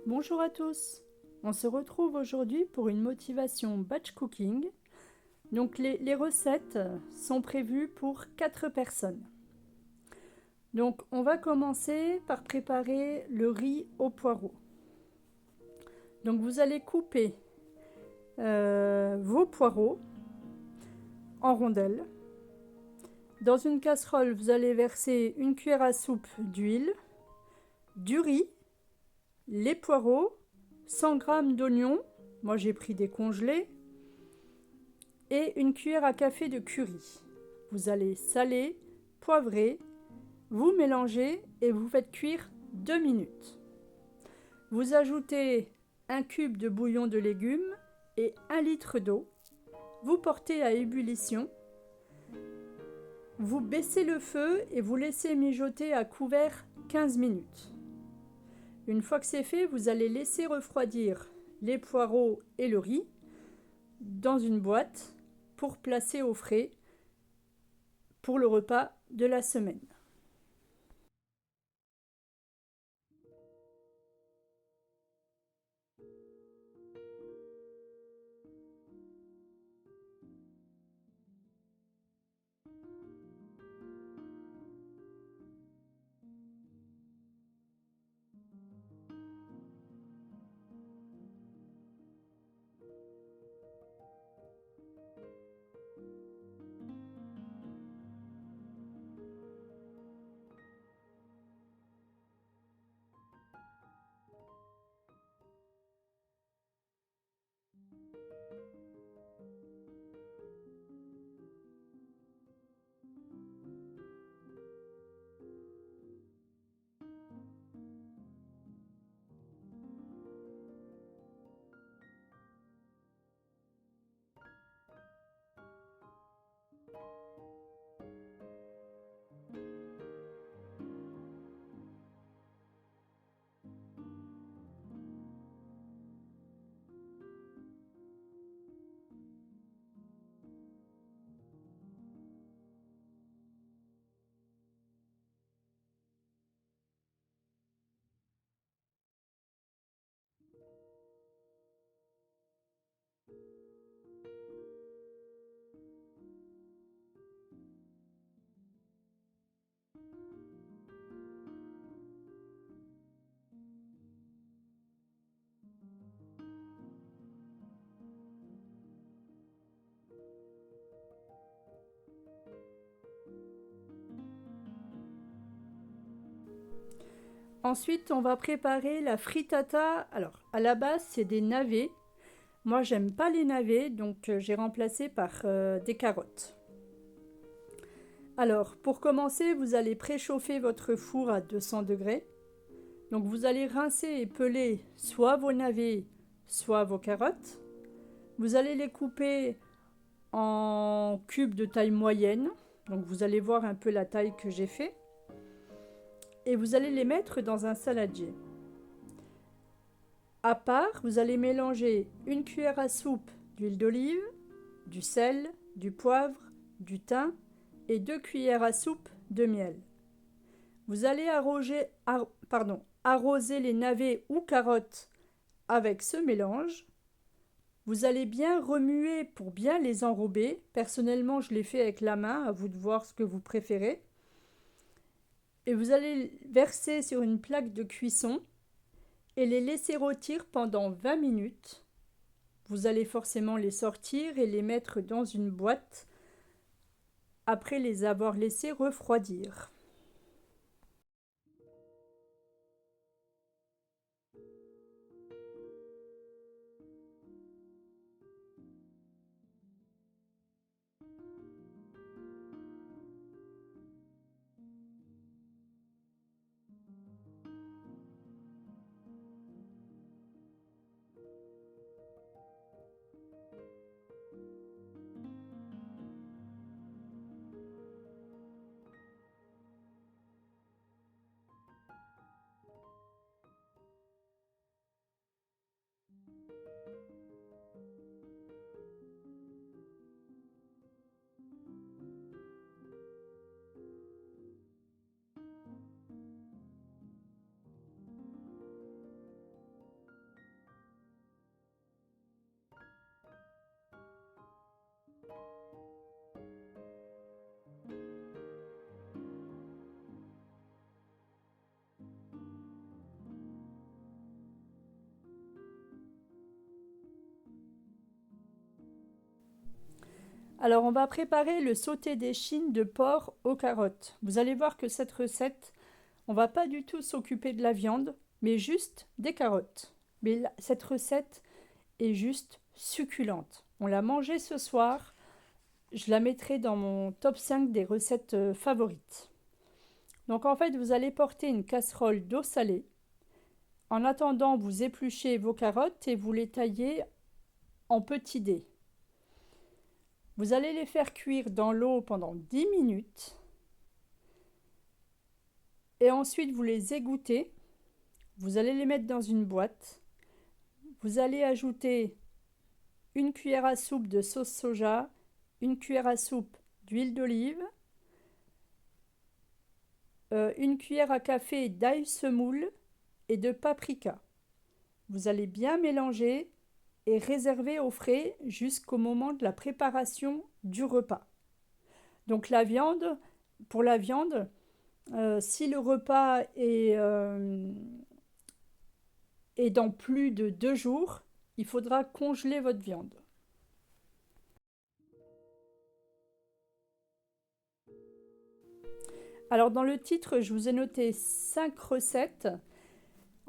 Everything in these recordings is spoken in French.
Bonjour à tous, on se retrouve aujourd'hui pour une motivation batch cooking. Donc les recettes sont prévues pour 4 personnes. Donc on va commencer par préparer le riz au poireau. Donc vous allez couper vos poireaux en rondelles. Dans une casserole, vous allez verser une cuillère à soupe d'huile, du riz, les poireaux, 100 g d'oignons, moi j'ai pris des congelés, et une cuillère à café de curry. Vous allez saler, poivrer, vous mélangez et vous faites cuire 2 minutes. Vous ajoutez un cube de bouillon de légumes et 1 litre d'eau. Vous portez à ébullition. Vous baissez le feu et vous laissez mijoter à couvert 15 minutes. Une fois que c'est fait, vous allez laisser refroidir les poireaux et le riz dans une boîte pour placer au frais pour le repas de la semaine. Ensuite, on va préparer la frittata. Alors, à la base, c'est des navets. Moi, j'aime pas les navets, donc j'ai remplacé par des carottes. Alors, pour commencer, vous allez préchauffer votre four à 200 degrés. Donc, vous allez rincer et peler soit vos navets, soit vos carottes. Vous allez les couper en cubes de taille moyenne. Donc, vous allez voir un peu la taille que j'ai fait. Et vous allez les mettre dans un saladier. À part, vous allez mélanger une cuillère à soupe d'huile d'olive, du sel, du poivre, du thym et 2 cuillères à soupe de miel. Vous allez arroser les navets ou carottes avec ce mélange. Vous allez bien remuer pour bien les enrober. Personnellement, je les fais avec la main, à vous de voir ce que vous préférez. Et vous allez verser sur une plaque de cuisson et les laisser rôtir pendant 20 minutes. Vous allez forcément les sortir et les mettre dans une boîte après les avoir laissés refroidir. Alors on va préparer le sauté d'échine de porc aux carottes. Vous allez voir que cette recette, on va pas du tout s'occuper de la viande, mais juste des carottes. Mais cette recette est juste succulente. On l'a mangée ce soir, je la mettrai dans mon top 5 des recettes favorites. Donc en fait, vous allez porter une casserole d'eau salée. En attendant, vous épluchez vos carottes et vous les taillez en petits dés. Vous allez les faire cuire dans l'eau pendant 10 minutes. Et ensuite, vous les égouttez. Vous allez les mettre dans une boîte. Vous allez ajouter une cuillère à soupe de sauce soja, une cuillère à soupe d'huile d'olive, une cuillère à café d'ail semoule et de paprika. Vous allez bien mélanger et réserver au frais jusqu'au moment de la préparation du repas. Donc pour la viande, si le repas est dans plus de 2 jours, il faudra congeler votre viande. Alors dans le titre, je vous ai noté 5 recettes.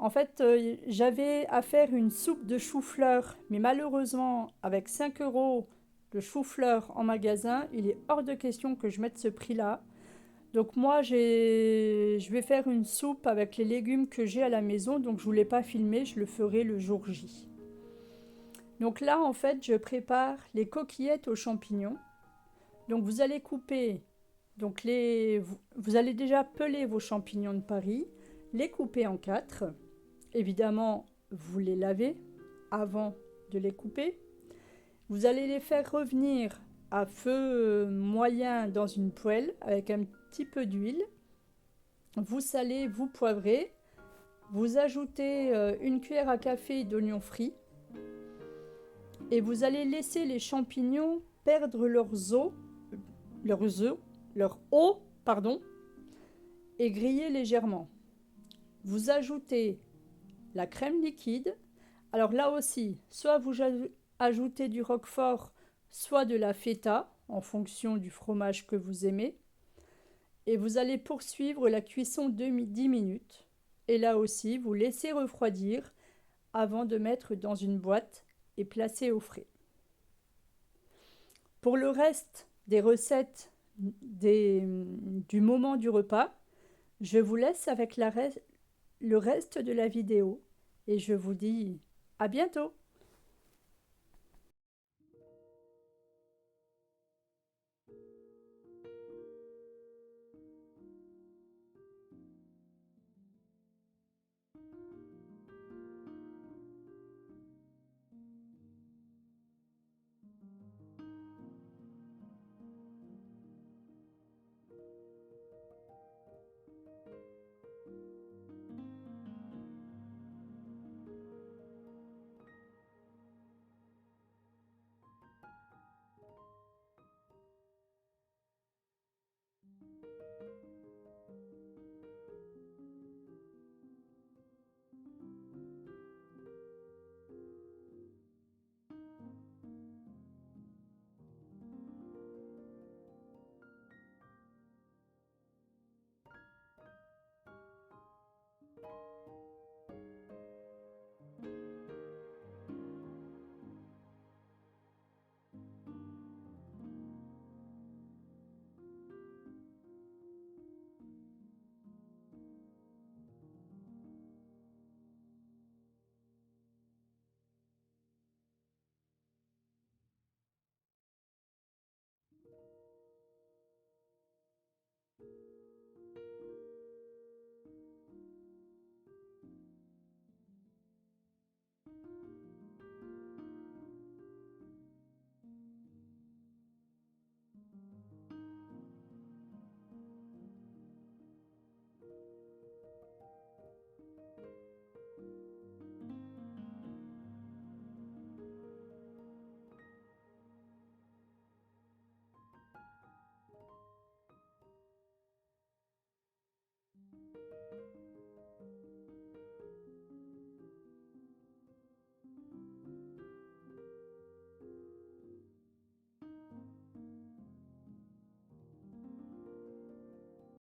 En fait, j'avais à faire une soupe de chou-fleur, mais malheureusement, avec 5 euros de chou-fleur en magasin, il est hors de question que je mette ce prix-là. Donc moi, je vais faire une soupe avec les légumes que j'ai à la maison, donc je ne vous l'ai pas filmé, je le ferai le jour J. Donc là, en fait, je prépare les coquillettes aux champignons. Donc vous allez couper, vous allez déjà peler vos champignons de Paris, les couper en 4. Évidemment, vous les lavez avant de les couper. Vous allez les faire revenir à feu moyen dans une poêle avec un petit peu d'huile. Vous salez, vous poivrez. Vous ajoutez une cuillère à café d'oignons frits. Et vous allez laisser les champignons perdre leur eau, et griller légèrement. Vous ajoutez la crème liquide. Alors là aussi, soit vous ajoutez du roquefort, soit de la feta, en fonction du fromage que vous aimez. Et vous allez poursuivre la cuisson de 10 minutes. Et là aussi, vous laissez refroidir avant de mettre dans une boîte et placer au frais. Pour le reste des recettes du moment du repas, je vous laisse avec le reste de la vidéo et je vous dis à bientôt.